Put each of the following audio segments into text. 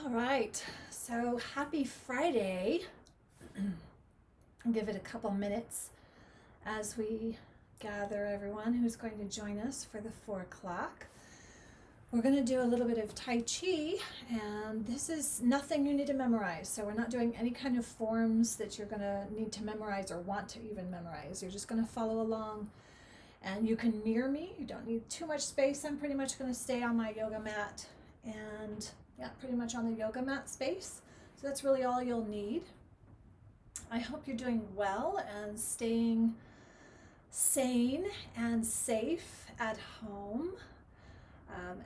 All right, so happy Friday. I'll give it a couple minutes as we gather everyone who's going to join us for the 4 o'clock. We're going to do a little bit of Tai Chi, and this is nothing you need to memorize. So we're not doing any kind of forms that you're going to need to memorize or want to even memorize. You're just going to follow along, and you can mirror me. You don't need too much space. I'm pretty much going to stay on my yoga mat and pretty much on the yoga mat space. So that's really all you'll need. I hope you're doing well and staying sane and safe at home.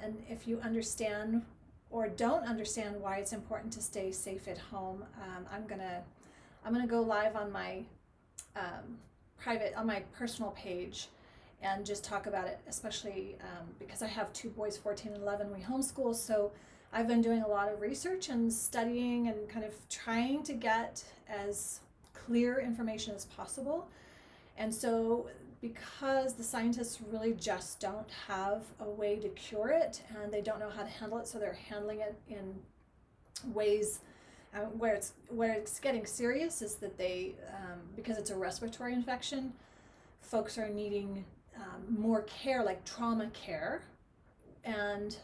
And if you understand or don't understand why it's important to stay safe at home, I'm gonna go live on my on my personal page and just talk about it, especially because I have two boys, 14 and 11. We homeschool, so I've been doing a lot of research and studying and kind of trying to get as clear information as possible. And so because the scientists really just don't have a way to cure it and they don't know how to handle it, so they're handling it in ways where it's getting serious, is that they because it's a respiratory infection, folks are needing more care, like trauma care, and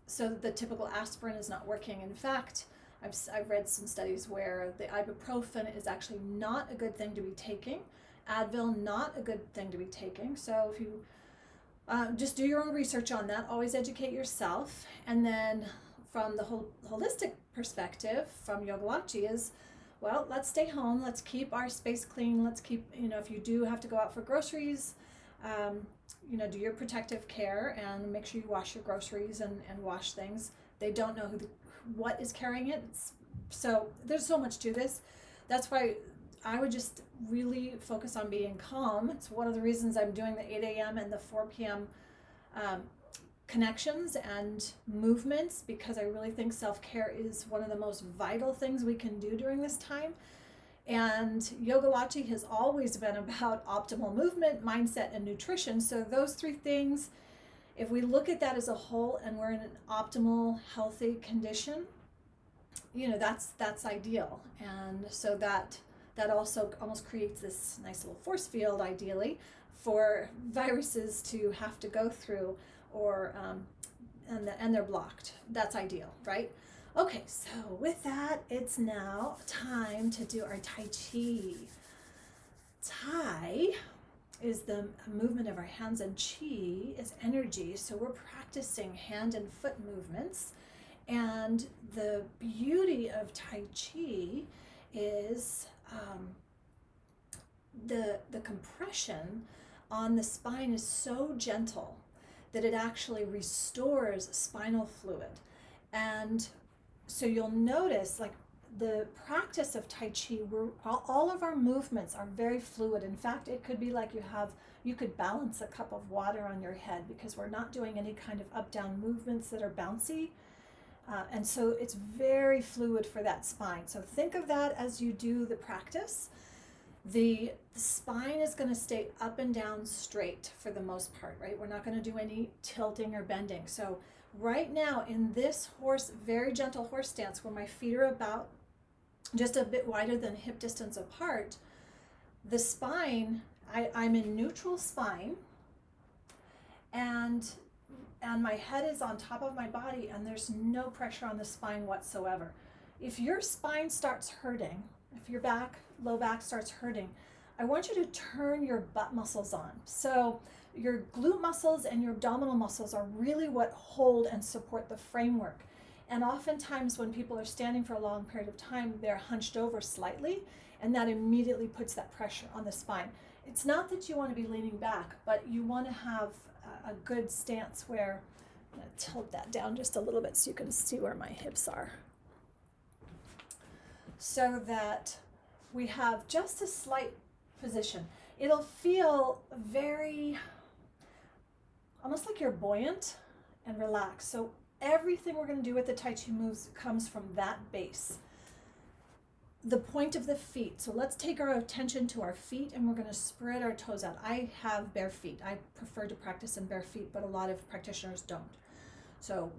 so the typical aspirin is not working. In fact, I've read some studies where the ibuprofen is actually not a good thing to be taking. Advil, not a good thing to be taking. So if you just do your own research on that, always educate yourself. And then from the whole holistic perspective, from Yogalachi is, well, let's stay home. Let's keep our space clean. Let's keep, if you do have to go out for groceries, do your protective care and make sure you wash your groceries and wash things. They don't know what is carrying it. So there's so much to this. That's why I would just really focus on being calm. It's one of the reasons I'm doing the 8 a.m. and the 4 p.m. Connections and movements, because I really think self-care is one of the most vital things we can do during this time. And Yogalachi has always been about optimal movement, mindset, and nutrition. So those three things, if we look at that as a whole and we're in an optimal, healthy condition, that's ideal. And so that also almost creates this nice little force field, ideally, for viruses to have to go through, or and they're blocked. That's ideal, right? Okay, so with that, it's now time to do our Tai Chi. Tai is the movement of our hands, and Chi is energy. So we're practicing hand and foot movements. And the beauty of Tai Chi is the compression on the spine is so gentle that it actually restores spinal fluid. And so you'll notice, like, the practice of Tai Chi, all of our movements are very fluid. In fact, it could be like you could balance a cup of water on your head, because we're not doing any kind of up-down movements that are bouncy. And so it's very fluid for that spine. So think of that as you do the practice. The spine is going to stay up and down straight for the most part, right? We're not going to do any tilting or bending. So right now in this very gentle horse stance, where my feet are about just a bit wider than hip distance apart, the spine, I'm in neutral spine, and my head is on top of my body, and there's no pressure on the spine whatsoever. If your spine starts hurting, if your low back starts hurting, I want you to turn your butt muscles on. So your glute muscles and your abdominal muscles are really what hold and support the framework. And oftentimes when people are standing for a long period of time, they're hunched over slightly, and that immediately puts that pressure on the spine. It's not that you want to be leaning back, but you want to have a good stance where, I'm going to tilt that down just a little bit so you can see where my hips are, so that we have just a slight position. It'll feel very, almost like you're buoyant and relaxed. So everything we're going to do with the Tai Chi moves comes from that base. The point of the feet. So let's take our attention to our feet, and we're going to spread our toes out. I have bare feet. I prefer to practice in bare feet, but a lot of practitioners don't. So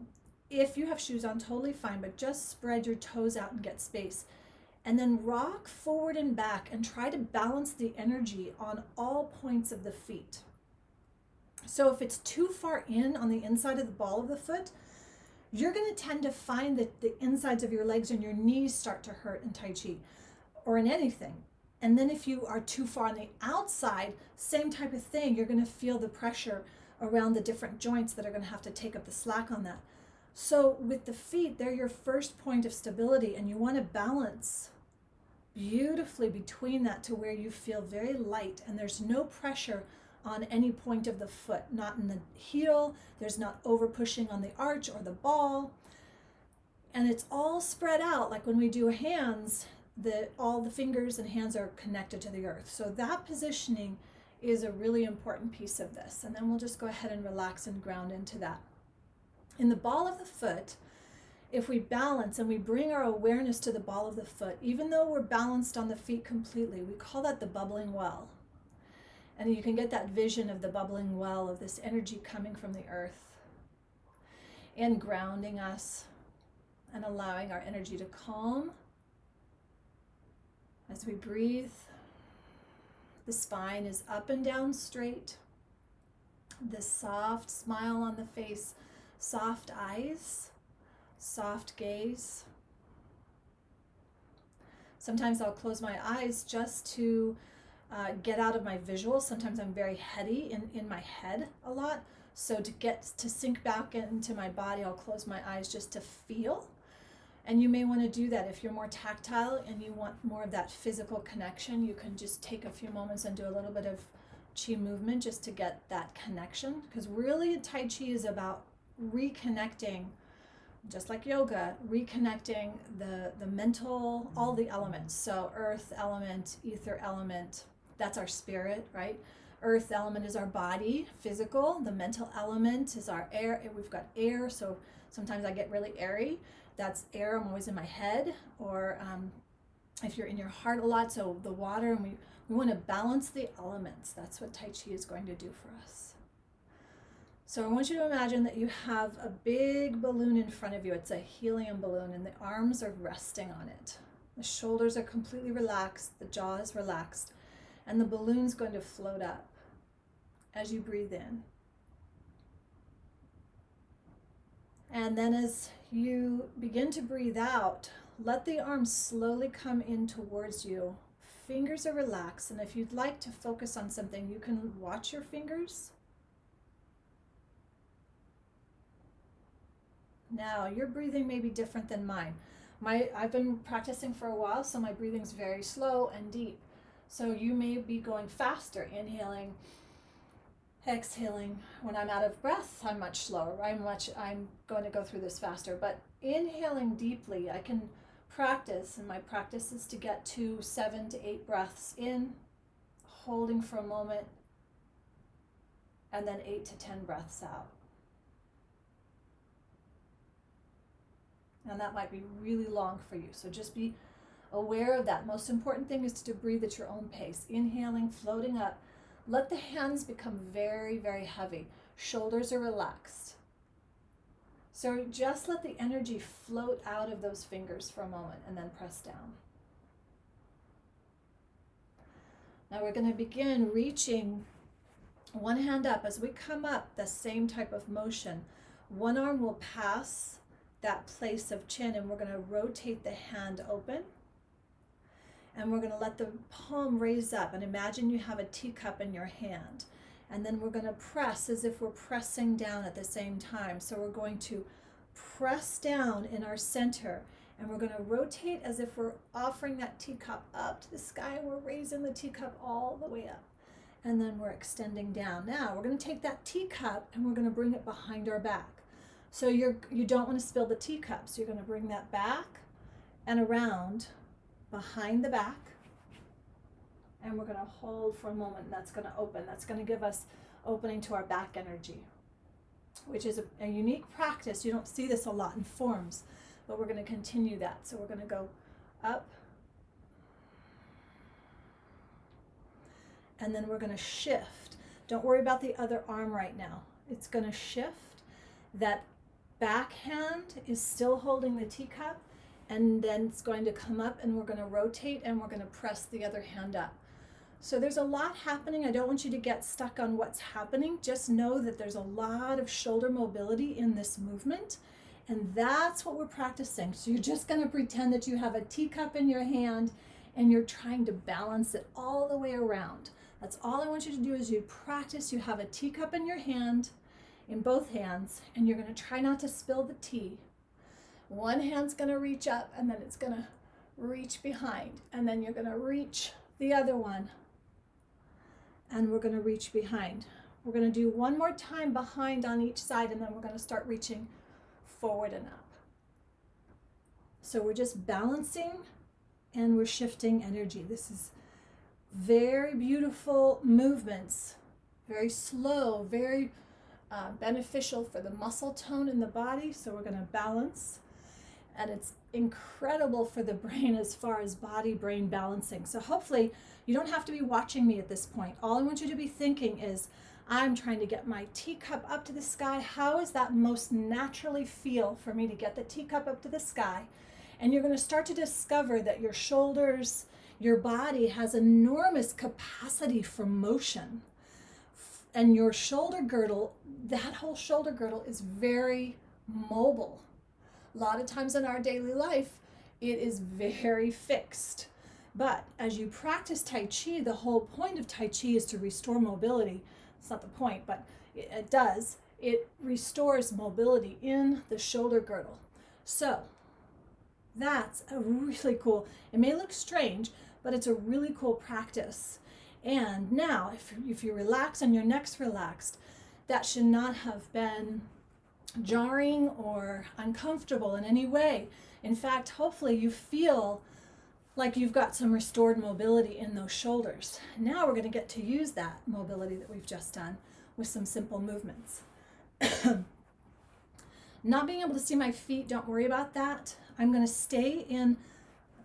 If you have shoes on, totally fine, but just spread your toes out and get space. And then rock forward and back and try to balance the energy on all points of the feet. So if it's too far in on the inside of the ball of the foot, you're going to tend to find that the insides of your legs and your knees start to hurt in Tai Chi or in anything. And then if you are too far on the outside, same type of thing, you're going to feel the pressure around the different joints that are going to have to take up the slack on that. So with the feet, they're your first point of stability, and you want to balance beautifully between that to where you feel very light and there's no pressure on any point of the foot, not in the heel, there's not over pushing on the arch or the ball, and it's all spread out. Like when we do hands, all the fingers and hands are connected to the earth. So that positioning is a really important piece of this. And then we'll just go ahead and relax and ground into that. In the ball of the foot, if we balance and we bring our awareness to the ball of the foot, even though we're balanced on the feet completely, we call that the bubbling well. And you can get that vision of the bubbling well of this energy coming from the earth and grounding us and allowing our energy to calm as we breathe. The spine is up and down straight. This soft smile on the face, soft eyes, soft gaze. Sometimes I'll close my eyes just to get out of my visuals. Sometimes I'm very heady in my head a lot. So to sink back into my body, I'll close my eyes just to feel. And you may want to do that if you're more tactile and you want more of that physical connection. You can just take a few moments and do a little bit of Chi movement just to get that connection. Because really Tai Chi is about reconnecting, just like yoga, reconnecting the mental, all the elements. So earth element, ether element, that's our spirit, right? Earth element is our body, physical. The mental element is our air. We've got air, so sometimes I get really airy. That's air, I'm always in my head. Or if you're in your heart a lot, so the water, and we want to balance the elements. That's what Tai Chi is going to do for us. So I want you to imagine that you have a big balloon in front of you. It's a helium balloon, and the arms are resting on it. The shoulders are completely relaxed, the jaw is relaxed, and the balloon's going to float up as you breathe in. And then as you begin to breathe out, let the arms slowly come in towards you. Fingers are relaxed, and if you'd like to focus on something, you can watch your fingers. Now, your breathing may be different than mine. I've been practicing for a while, so my breathing's very slow and deep. So you may be going faster, inhaling, exhaling. When I'm out of breath, I'm much slower. I'm going to go through this faster. But inhaling deeply, I can practice, and my practice is to get to 7 to 8 breaths in, holding for a moment, and then 8 to 10 breaths out. And that might be really long for you, so just be aware of that. Most important thing is to breathe at your own pace. Inhaling, floating up. Let the hands become very, very heavy. Shoulders are relaxed. So just let the energy float out of those fingers for a moment and then press down. Now we're going to begin reaching one hand up. As we come up, the same type of motion. One arm will pass that place of chin, and we're going to rotate the hand open. And we're going to let the palm raise up, and imagine you have a teacup in your hand. And then we're going to press as if we're pressing down at the same time. So we're going to press down in our center, and we're going to rotate as if we're offering that teacup up to the sky, and we're raising the teacup all the way up. And then we're extending down. Now we're going to take that teacup and we're going to bring it behind our back. So you don't want to spill the teacup. So you're going to bring that back and around behind the back. And we're going to hold for a moment, and that's going to open. That's going to give us opening to our back energy, which is a unique practice. You don't see this a lot in forms, but we're going to continue that. So we're going to go up, and then we're going to shift. Don't worry about the other arm right now. It's going to shift. That back hand is still holding the teacup, and then it's going to come up and we're going to rotate and we're going to press the other hand up. So there's a lot happening. I don't want you to get stuck on what's happening. Just know that there's a lot of shoulder mobility in this movement, and that's what we're practicing. So you're just going to pretend that you have a teacup in your hand and you're trying to balance it all the way around. That's all I want you to do is you practice. You have a teacup in your hand, in both hands, and you're going to try not to spill the tea. One hand's going to reach up and then it's going to reach behind, and then you're going to reach the other one and we're going to reach behind. We're going to do one more time behind on each side, and then we're going to start reaching forward and up. So we're just balancing and we're shifting energy. This is very beautiful movements, very slow, very beneficial for the muscle tone in the body. So we're going to balance, and it's incredible for the brain as far as body-brain balancing. So hopefully you don't have to be watching me at this point. All I want you to be thinking is, I'm trying to get my teacup up to the sky. How does that most naturally feel for me to get the teacup up to the sky? And you're going to start to discover that your shoulders, your body has enormous capacity for motion. And your shoulder girdle, that whole shoulder girdle is very mobile. A lot of times in our daily life, it is very fixed. But as you practice Tai Chi, the whole point of Tai Chi is to restore mobility. It's not the point, but it does. It restores mobility in the shoulder girdle. So that's a really cool, it may look strange, but it's a really cool practice. And now, if you relax and your neck's relaxed, that should not have been jarring or uncomfortable in any way. In fact, hopefully you feel like you've got some restored mobility in those shoulders. Now we're going to get to use that mobility that we've just done with some simple movements. Not being able to see my feet, don't worry about that. I'm going to stay in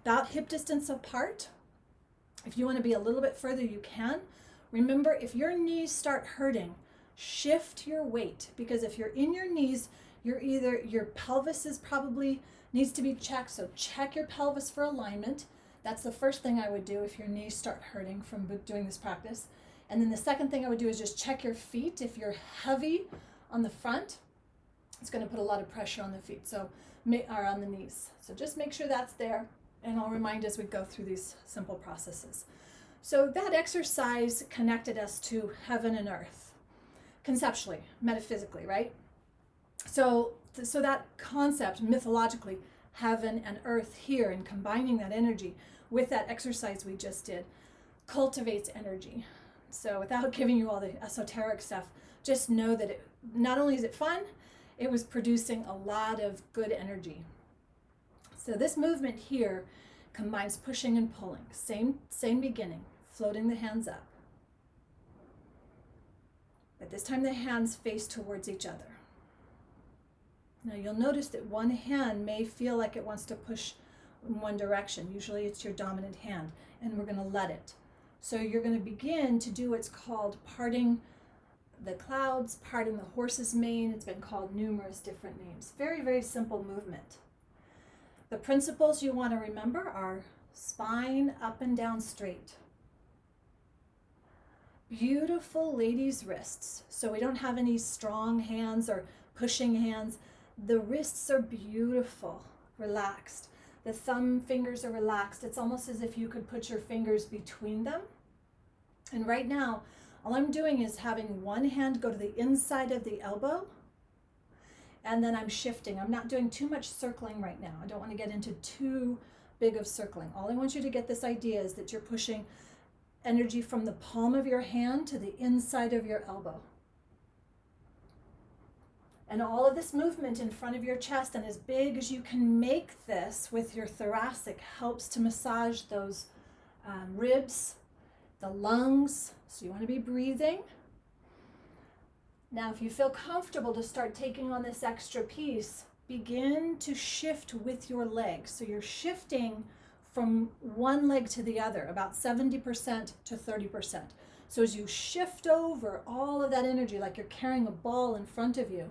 about hip distance apart. If you want to be a little bit further, you can. Remember, if your knees start hurting, shift your weight, because if you're in your knees, your pelvis is probably needs to be checked. So check your pelvis for alignment. That's the first thing I would do if your knees start hurting from doing this practice. And then the second thing I would do is just check your feet. If you're heavy on the front, it's going to put a lot of pressure on the feet, or on the knees. So just make sure that's there, and I'll remind as we go through these simple processes. So that exercise connected us to heaven and earth, conceptually, metaphysically, right? So that concept, mythologically, heaven and earth here, and combining that energy with that exercise we just did, cultivates energy. So without giving you all the esoteric stuff, just know that it, not only is it fun, it was producing a lot of good energy. So this movement here combines pushing and pulling. Same beginning, floating the hands up. But this time the hands face towards each other. Now you'll notice that one hand may feel like it wants to push in one direction. Usually it's your dominant hand, and we're going to let it. So you're going to begin to do what's called parting the clouds, parting the horse's mane. It's been called numerous different names. Very, very simple movement. The principles you want to remember are spine up and down straight. Beautiful ladies' wrists. So we don't have any strong hands or pushing hands. The wrists are beautiful, relaxed. The thumb fingers are relaxed. It's almost as if you could put your fingers between them. And right now, all I'm doing is having one hand go to the inside of the elbow, and then I'm shifting. I'm not doing too much circling right now. I don't want to get into too big of circling. All I want you to get this idea is that you're pushing energy from the palm of your hand to the inside of your elbow. And all of this movement in front of your chest, and as big as you can make this with your thoracic, helps to massage those ribs, the lungs. So you want to be breathing. Now, if you feel comfortable to start taking on this extra piece, begin to shift with your legs. So you're shifting from one leg to the other, about 70% to 30%. So as you shift over all of that energy, like you're carrying a ball in front of you,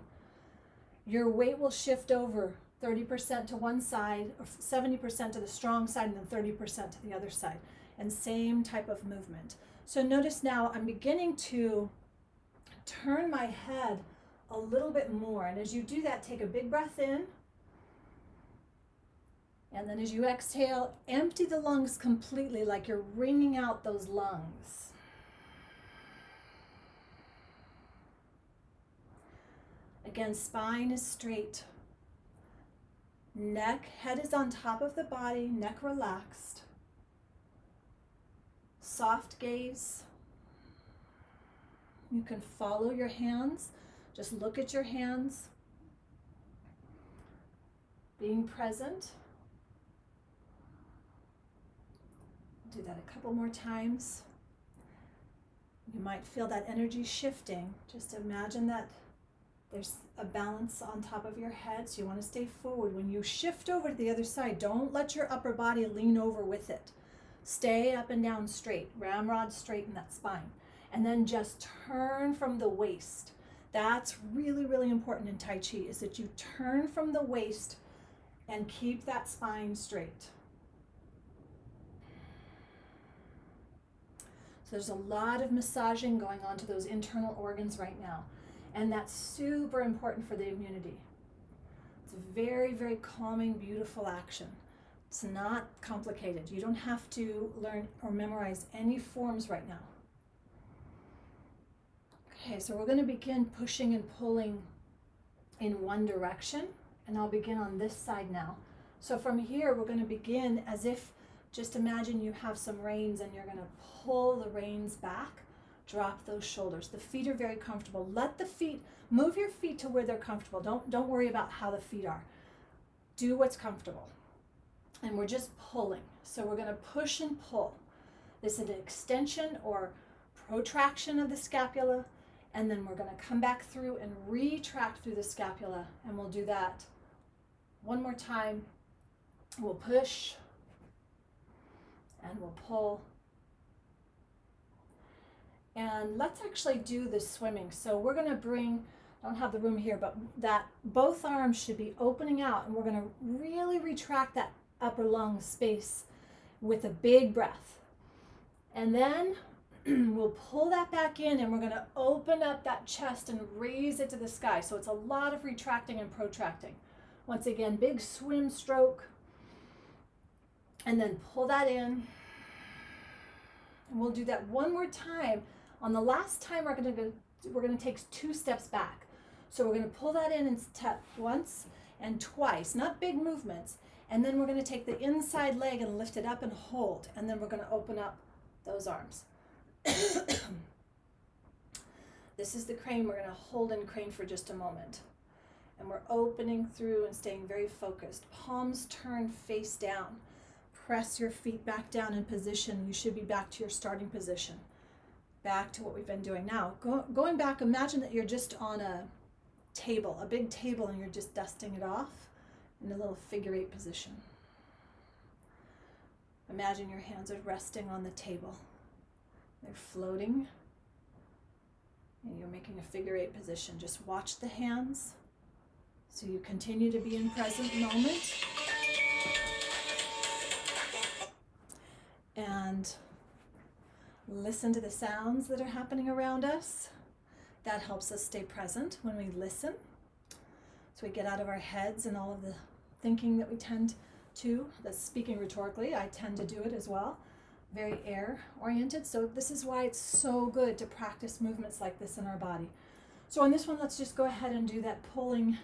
your weight will shift over 30% to one side, or 70% to the strong side, and then 30% to the other side. And same type of movement. So notice now I'm beginning to turn my head a little bit more. And as you do that, take a big breath in. And then as you exhale, empty the lungs completely, like you're wringing out those lungs. Again, spine is straight. Head is on top of the body, neck relaxed. Soft gaze. You can follow your hands. Just look at your hands. Being present. Do that a couple more times. You might feel that energy shifting. Just imagine that there's a balance on top of your head, so you want to stay forward. When you shift over to the other side, don't let your upper body lean over with it. Stay up and down straight, ramrod straight in that spine. And then just turn from the waist. That's really, really important in Tai Chi, is that you turn from the waist and keep that spine straight. So there's a lot of massaging going on to those internal organs right now. And that's super important for the immunity. It's a very, very calming, beautiful action. It's not complicated. You don't have to learn or memorize any forms right now. Okay, so we're going to begin pushing and pulling in one direction. And I'll begin on this side now. So from here, we're going to begin as if, just imagine you have some reins and you're going to pull the reins back. Drop those shoulders. The feet are very comfortable. Move your feet to where they're comfortable. Don't worry about how the feet are. Do what's comfortable. And we're just pulling. So we're going to push and pull. This is an extension or protraction of the scapula. And then we're going to come back through and retract through the scapula. And we'll do that one more time. We'll push and we'll pull. And let's actually do the swimming. So we're going to bring, I don't have the room here, but that both arms should be opening out, and we're going to really retract that upper lung space with a big breath. And then we'll pull that back in, and we're going to open up that chest and raise it to the sky. So it's a lot of retracting and protracting. Once again, big swim stroke. And then pull that in. And we'll do that one more time. On the last time, we're going to take 2 steps back. So we're going to pull that in and step once and twice, not big movements. And then we're going to take the inside leg and lift it up and hold. And then we're going to open up those arms. This is the crane. We're going to hold in crane for just a moment. And we're opening through and staying very focused. Palms turn face down. Press your feet back down in position. You should be back to your starting position. Back to what we've been doing. Now, going back, imagine that you're just on a table, a big table, and you're just dusting it off in a little figure 8 position. Imagine your hands are resting on the table. They're floating, and you're making a figure 8 position. Just watch the hands so you continue to be in present moment. And listen to the sounds that are happening around us. That helps us stay present when we listen. So we get out of our heads and all of the thinking that we tend to. That's speaking rhetorically. I tend to do it as well. Very air oriented. So this is why it's so good to practice movements like this in our body. So on this one, let's just go ahead and do that pulling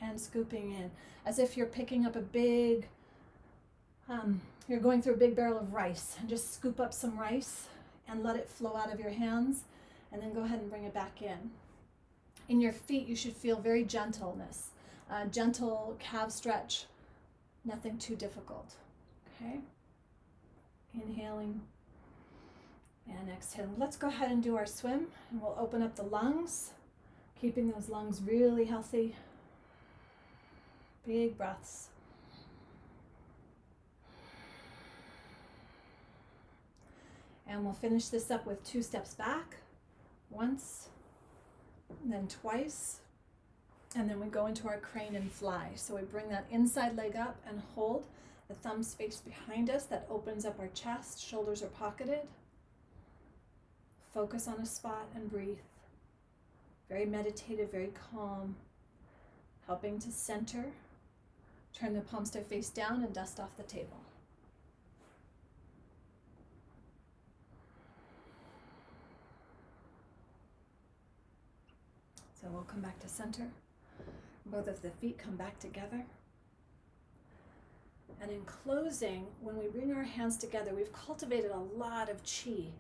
and scooping in. As if you're picking up a big, you're going through a big barrel of rice, and just scoop up some rice and let it flow out of your hands, and then go ahead and bring it back in. In your feet, you should feel very gentleness, gentle calf stretch, nothing too difficult. Okay, inhaling and exhaling. Let's go ahead and do our swim, and we'll open up the lungs, keeping those lungs really healthy. Big breaths. And we'll finish this up with 2 steps back, once, and then twice. And then we go into our crane and fly. So we bring that inside leg up and hold. The thumbs face behind us. That opens up our chest. Shoulders are pocketed. Focus on a spot and breathe. Very meditative, very calm. Helping to center. Turn the palms to face down and dust off the table. So we'll come back to center. Both of the feet come back together. And in closing, when we bring our hands together, we've cultivated a lot of chi.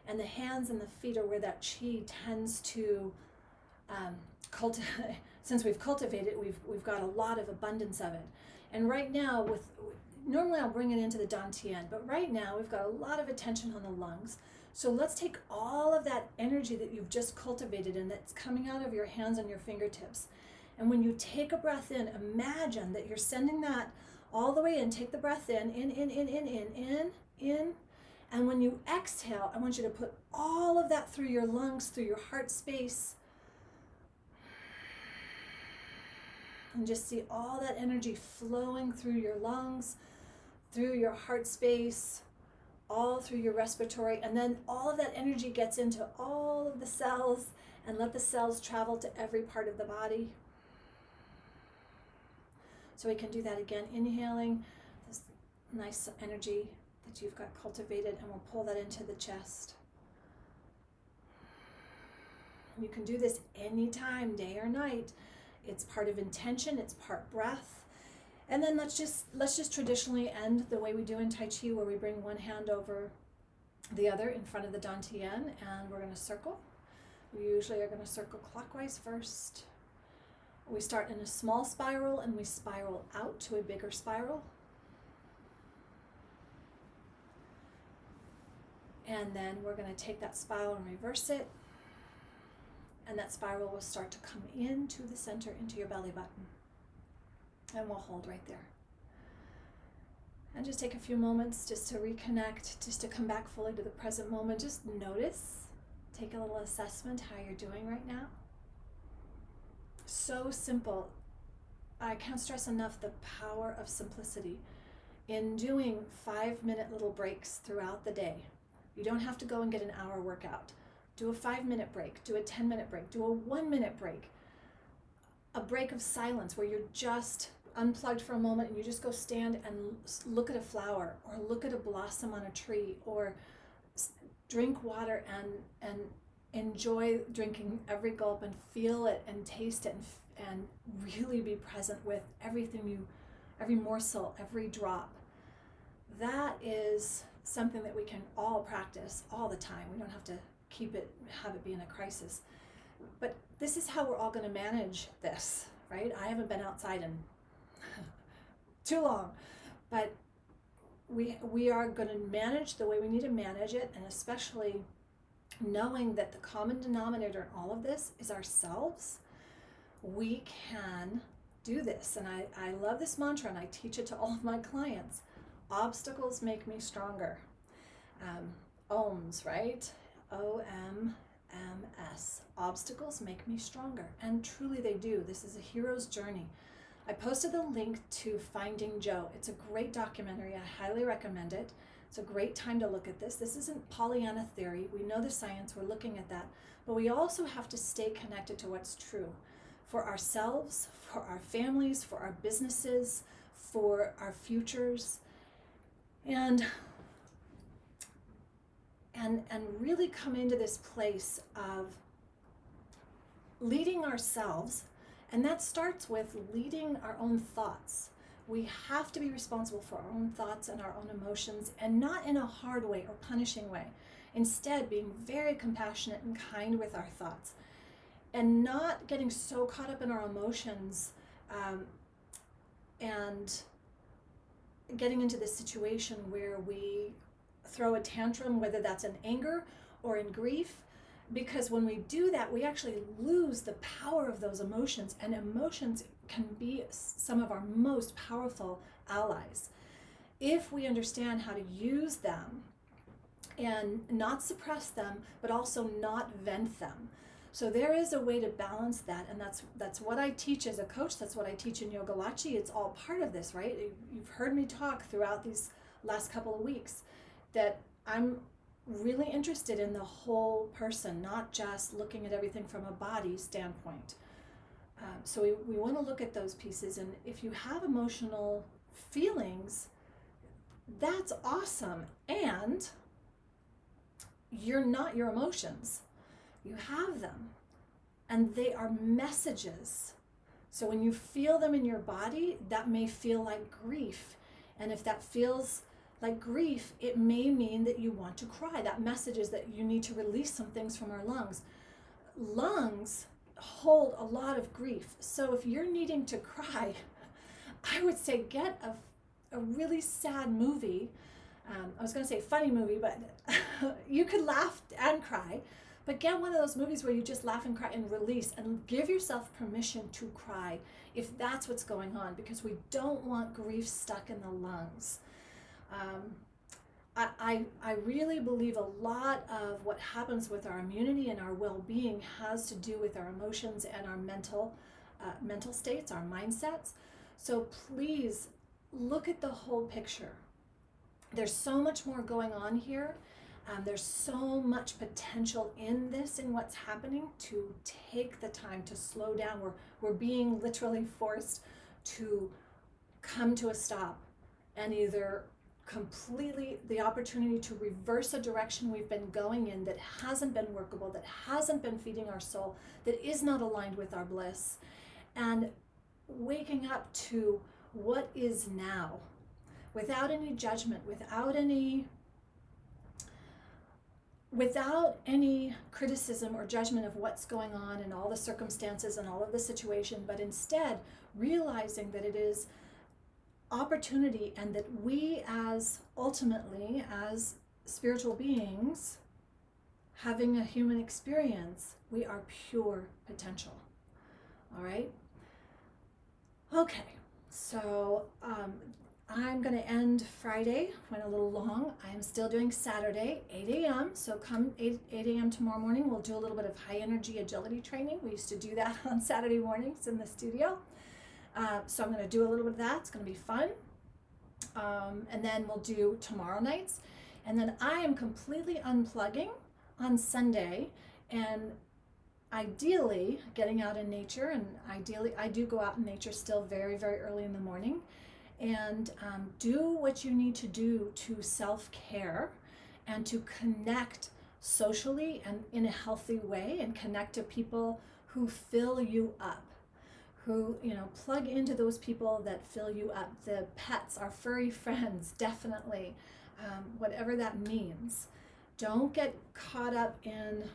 And the hands and the feet are where that chi tends to since we've cultivated, we've got a lot of abundance of it. And right now, normally I'll bring it into the dantian, but right now we've got a lot of attention on the lungs. So let's take all of that energy that you've just cultivated and that's coming out of your hands and your fingertips. And when you take a breath in, imagine that you're sending that all the way in. Take the breath in. And when you exhale, I want you to put all of that through your lungs, through your heart space. And just see all that energy flowing through your lungs, through your heart space, all through your respiratory. And then all of that energy gets into all of the cells, and let the cells travel to every part of the body. So we can do that again, inhaling this nice energy that you've got cultivated, and we'll pull that into the chest. You can do this anytime, day or night. It's part of intention, it's part breath. And then let's just traditionally end the way we do in Tai Chi, where we bring one hand over the other in front of the dantian, and we're going to circle. We usually are going to circle clockwise first. We start in a small spiral and we spiral out to a bigger spiral. And then we're going to take that spiral and reverse it. And that spiral will start to come into the center, into your belly button. And we'll hold right there. And just take a few moments just to reconnect, just to come back fully to the present moment. Just notice, take a little assessment how you're doing right now. So simple. I can't stress enough the power of simplicity in doing 5-minute little breaks throughout the day. You don't have to go and get an hour workout. Do a 5-minute break, do a 10-minute break, do a 1-minute break. A break of silence where you're just unplugged for a moment and you just go stand and look at a flower, or look at a blossom on a tree, or drink water and enjoy drinking every gulp and feel it and taste it and really be present with everything every morsel, every drop. That is something that we can all practice all the time. We don't have to have it be in a crisis. But this is how we're all going to manage this, right? I haven't been outside in too long, but we are going to manage the way we need to manage it, and especially knowing that the common denominator in all of this is ourselves. We can do this, and I love this mantra, and I teach it to all of my clients. Obstacles make me stronger. OMS, right? OMS. Obstacles make me stronger. And truly they do. This is a hero's journey. I posted the link to Finding Joe. It's a great documentary. I highly recommend it. It's a great time to look at this. This isn't Pollyanna theory. We know the science. We're looking at that. But we also have to stay connected to what's true for ourselves, for our families, for our businesses, for our futures. And really come into this place of leading ourselves, and that starts with leading our own thoughts. We have to be responsible for our own thoughts and our own emotions, and not in a hard way or punishing way. Instead, being very compassionate and kind with our thoughts, and not getting so caught up in our emotions and getting into this situation where we throw a tantrum, whether that's in anger or in grief, because when we do that, we actually lose the power of those emotions, and emotions can be some of our most powerful allies if we understand how to use them and not suppress them, but also not vent them. So there is a way to balance that, and that's what I teach as a coach. That's what I teach in Yogalachi. It's all part of this, right? You've heard me talk throughout these last couple of weeks that I'm really interested in the whole person, not just looking at everything from a body standpoint. So we want to look at those pieces, and if you have emotional feelings, that's awesome. And you're not your emotions. You have them, and they are messages. So when you feel them in your body, that may feel like grief. And if that feels like grief, it may mean that you want to cry. That message is that you need to release some things from our lungs. Lungs hold a lot of grief. So if you're needing to cry, I would say get a really sad movie. I was going to say funny movie, but you could laugh and cry. But get one of those movies where you just laugh and cry and release, and give yourself permission to cry if that's what's going on, because we don't want grief stuck in the lungs. I really believe a lot of what happens with our immunity and our well-being has to do with our emotions and our mental states, our mindsets. So please look at the whole picture. There's so much more going on here. There's so much potential in this, in what's happening, to take the time to slow down. We're being literally forced to come to a stop and either completely the opportunity to reverse a direction we've been going in that hasn't been workable, that hasn't been feeding our soul, that is not aligned with our bliss, and waking up to what is now without any judgment, without any criticism or judgment of what's going on and all the circumstances and all of the situation, but instead realizing that it is opportunity, and that we ultimately as spiritual beings having a human experience, we are pure potential. All right? Okay, so I'm going to end Friday. Went a little long. I am still doing Saturday, 8 a.m. So come 8 a.m. tomorrow morning, we'll do a little bit of high energy agility training. We used to do that on Saturday mornings in the studio. So I'm going to do a little bit of that. It's going to be fun. And then we'll do tomorrow nights. And then I am completely unplugging on Sunday, and ideally getting out in nature. And ideally, I do go out in nature still very, very early in the morning. And do what you need to do to self-care and to connect socially and in a healthy way, and connect to people who fill you up, who, plug into those people that fill you up. The pets, our furry friends, definitely, whatever that means. Don't get caught up in,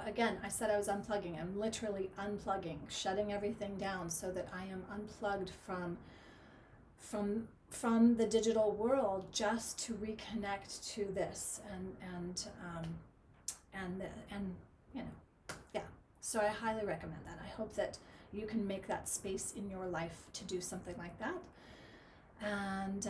again, I said I was unplugging. I'm literally unplugging, shutting everything down so that I am unplugged from the digital world, just to reconnect to this and yeah. So I highly recommend that. I hope that you can make that space in your life to do something like that. And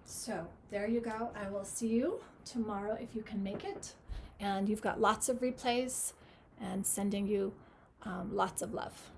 so there you go. I will see you tomorrow if you can make it. And you've got lots of replays, and sending you lots of love.